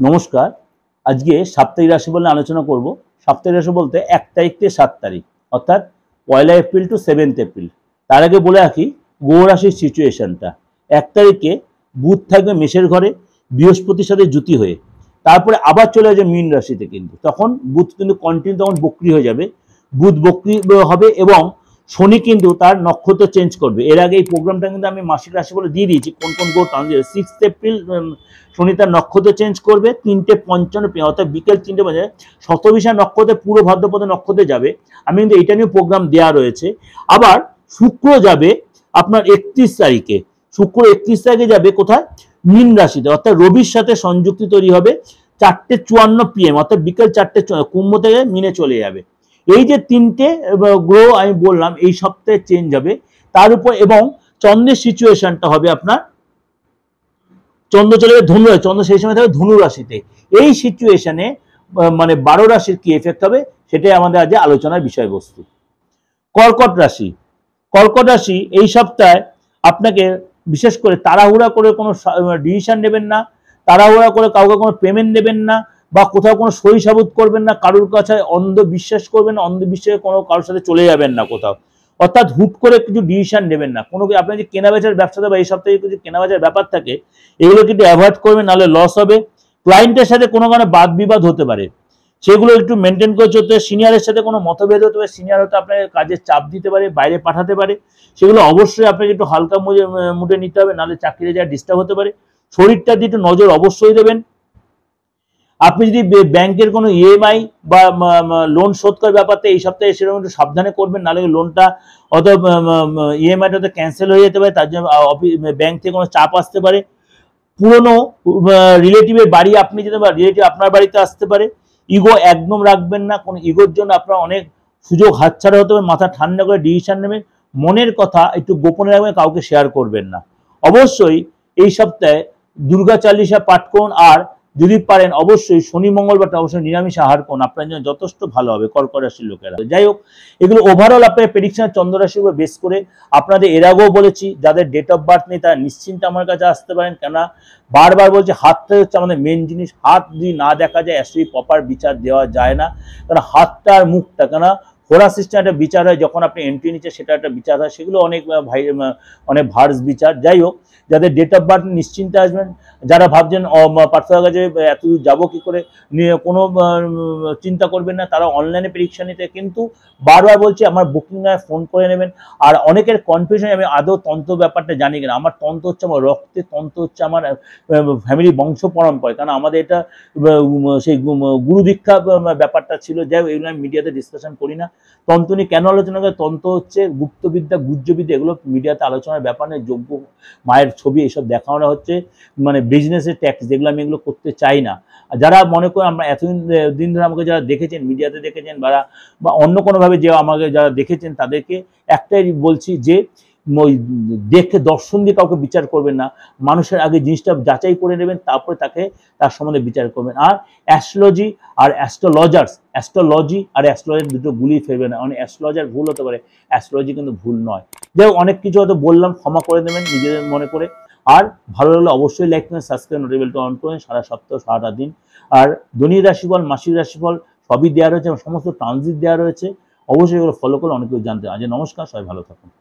নমস্কার। আজকে সাপ্তাহিক রাশিফল নিয়ে আলোচনা করব। সাপ্তাহিক রাশি বলতে 1 তারিখ থেকে 7 তারিখ, অর্থাৎ 1 এপ্রিল টু 7 এপ্রিল। তার আগে বলে রাখি গ্রহ রাশির সিচুয়েশনটা। 1 তারিখে বুধ থাকবে মেষের ঘরে বৃহস্পতির সাথে যুতি হয়ে, তারপরে আবার চলে যাবে মীন রাশিতে। কিন্তু তখন বুধ কিন্তু কন্টিনিউ তখন বক্রি হয়ে যাবে, বুধ বক্রি হবে এবং শনি কিন্তু তার নক্ষত্র চেঞ্জ করবে। এর আগে এই প্রোগ্রামটা কিন্তু আমি মাসিক রাশি বলে দিয়ে দিয়েছি কোন কোন গ্রহ ট্রানজিট। 6 এপ্রিল শনি তার নক্ষত্র চেঞ্জ করবে 3:55 PM, অর্থাৎ বিকেল 3টে বাজে শতবিশা নক্ষত্রে পুরো ভাদ্রপদ নক্ষত্রে যাবে। আমি কিন্তু এটা নিয়ে প্রোগ্রাম দেওয়া রয়েছে। আবার শুক্র যাবে আপনার 31 তারিখে, শুক্র 31 তারিখে যাবে কোথায়? মীন রাশিতে, অর্থাৎ রবির সাথে সংযুক্তি তৈরি হবে 4:54 PM, অর্থাৎ বিকেল 4টে কুম্ভ থেকে মিনে চলে যাবে। এই যে তিনটে গ্রহ আমি বললাম এই সপ্তাহে চেঞ্জ হবে। তার উপর এবং চন্দ্রের সিচুয়েশনটা হবে আপনার, চন্দ্র চলে যাবে ধনু, চন্দ্র সেই সময় থাকবে ধনু রাশিতে। এই সিচুয়েশনে মানে 12 রাশির কি এফেক্ট হবে সেটাই আমাদের আজ আলোচনার বিষয়বস্তু। কর্কট রাশি। কর্কট রাশি এই সপ্তাহে আপনাকে বিশেষ করে তাড়াহুড়া করে কোনো ডিসিশন নেবেন না, তাড়াহুড়া করে কাউকে কোনো পেমেন্ট দেবেন না, বা কোথাও কোনো সই সাবুত করবেন না, কারোর কাছে অন্ধ বিশ্বাস করবেন না, অন্ধবিশ্বাসে কোনো কারোর সাথে চলে যাবেন না কোথাও। অর্থাৎ হুট করে কিছু ডিসিশন নেবেন না। কোনো আপনার যে কেনাবেচার ব্যবসাতে বা এই সপ্তাহে কিছু কেনাবেচার ব্যাপার থাকে এগুলো কিন্তু অ্যাভয়েড করবেন, নাহলে লস হবে। ক্লায়েন্টের সাথে কোনো কারণে বাদ বিবাদ হতে পারে, সেগুলো একটু মেনটেন করে চলতে হবে। সিনিয়রের সাথে কোনো মতভেদ হতে পারে, সিনিয়র হয়তো আপনাকে কাজের চাপ দিতে পারে, বাইরে পাঠাতে পারে, সেগুলো অবশ্যই আপনাকে একটু হালকা মুডে নিতে হবে, নাহলে চাকরিতে যা ডিস্টার্ব হতে পারে। শরীরটার দিকে একটু নজর অবশ্যই দেবেন। আপনি যদি ব্যাংকের কোনো ইএমআই বা লোন শোধ করার ব্যাপারটা এই সপ্তাহে সেরকম একটু সাবধানে করবেন, নাহলে লোনটা অথবা ইএমআইটা তো ক্যান্সেল হয়ে যেতে পারে, তার জন্য ব্যাংক থেকে কোনো চাপ আসতে পারে। পুরনো রিলেটিভের বাড়ি আপনি যেতে পারেন, রিলেটিভ আপনার বাড়িতে আসতে পারে। ইগো একদম রাখবেন না, কোনো ইগোর জন্য আপনার অনেক সুযোগ হাতছাড়া হতে হবে। মাথা ঠান্ডা করে ডিসিশন নেবেন, মনের কথা একটু গোপনে রাখবেন, কাউকে শেয়ার করবেন না। অবশ্যই এই সপ্তাহে দুর্গা চালিসা পাঠ করুন, আর যদি পারেন অবশ্যই শনি মঙ্গলবারটা অবশ্যই নিরামিষ আহার করুন, আপনার জন্য যথেষ্ট ভালো হবে কর্কট রাশির লোকেরা। যাই হোক, এগুলো ওভারঅল আপনার প্রেডিকশন চন্দ্র রাশির উপর বেস করে। আপনাদের এর আগেও বলেছি যাদের ডেট অফ বার্থ নেই তারা নিশ্চিন্তে আমার কাছে আসতে পারেন, কেননা বারবার বলছি হাতটা হচ্ছে আমাদের মেন জিনিস। হাত যদি না দেখা যায় অ্যাকচুয়ালি প্রপার বিচার দেওয়া যায় না, কারণ হাতটা আর মুখটা, কেন হোরা সিস্টেম একটা বিচার হয়, যখন আপনি এন্ট্রি নিচ্ছে সেটা একটা বিচার হয়, সেগুলো অনেক অনেক ভার্স বিচার। যাই হোক, যাদের ডেট অফ বার্থ নিশ্চিন্তে আসবেন। যারা ভাবছেন পার্থক্য কাছে এত দূর যাবো কি করে, নিয়ে কোনো চিন্তা করবেন না, তারা অনলাইনে পরীক্ষা নিতে। কিন্তু বারবার বলছি আমার বুকিং নয়, ফোন করে নেবেন। আর অনেকের কনফিউশন, আমি আদৌ তন্ত্র ব্যাপারটা জানি কিনা। আমার তন্ত্র হচ্ছে আমার রক্তে, তন্ত্র হচ্ছে আমার ফ্যামিলি বংশ পরম্পরা, কারণ আমাদের এটা সেই গুরু দীক্ষা ব্যাপারটা ছিল। যাই হোক, এগুলো আমি মিডিয়াতে ডিসকাশন করি না। তন্ত্র নিয়ে কেন আলোচনা করে? তন্ত্র হচ্ছে গুপ্তবিদ্যা, গুহ্যবিদ্যা, এগুলো মিডিয়াতে আলোচনার ব্যাপার নেই। যোগ্য মায়ের ছবি এসব দেখানো হচ্ছে মানে বিজনেসের ট্যাক্স, যেগুলো আমি এগুলো করতে চাই না। যারা মনে করেন আমরা এতদিন দিন ধরে আমাকে যারা দেখেছেন, মিডিয়াতে দেখেছেন বা অন্য কোনোভাবে যে আমাকে যারা দেখেছেন, তাদেরকে একটাই বলছি যে দেখে দর্শন দিয়ে কাউকে বিচার করবেন না। মানুষের আগে জিনিসটা যাচাই করে নেবেন, তারপরে তার সম্বন্ধে বিচার করবেন। আর অ্যাস্ট্রোলজি আর অ্যাস্ট্রোলজি আর অ্যাস্ট্রোলজি দুটো গুলিয়ে ফেলবেন না। অনেক অ্যাস্ট্রোলজার ভুল হতে পারে, অ্যাস্ট্রোলজি কিন্তু ভুল নয়। যাই হোক, অনেক কিছু হয়তো বললাম, ক্ষমা করে দেবেন নিজেদের মনে করে। আর ভালো লাগলে অবশ্যই লাইক করুন, সাবস্ক্রাইব, নোটিফিকেশনটা অন করুন সারা সপ্তাহ সারাটা দিন। আর দৈনিক রাশিফল, মাসিক রাশিফল সবই দেওয়া রয়েছে, সমস্ত ট্রানজিট দেওয়া রয়েছে। অবশ্যই এগুলো ফলো করে অনেক কিছু জানতে। আজ নমস্কার, সবাই ভালো থাকুন।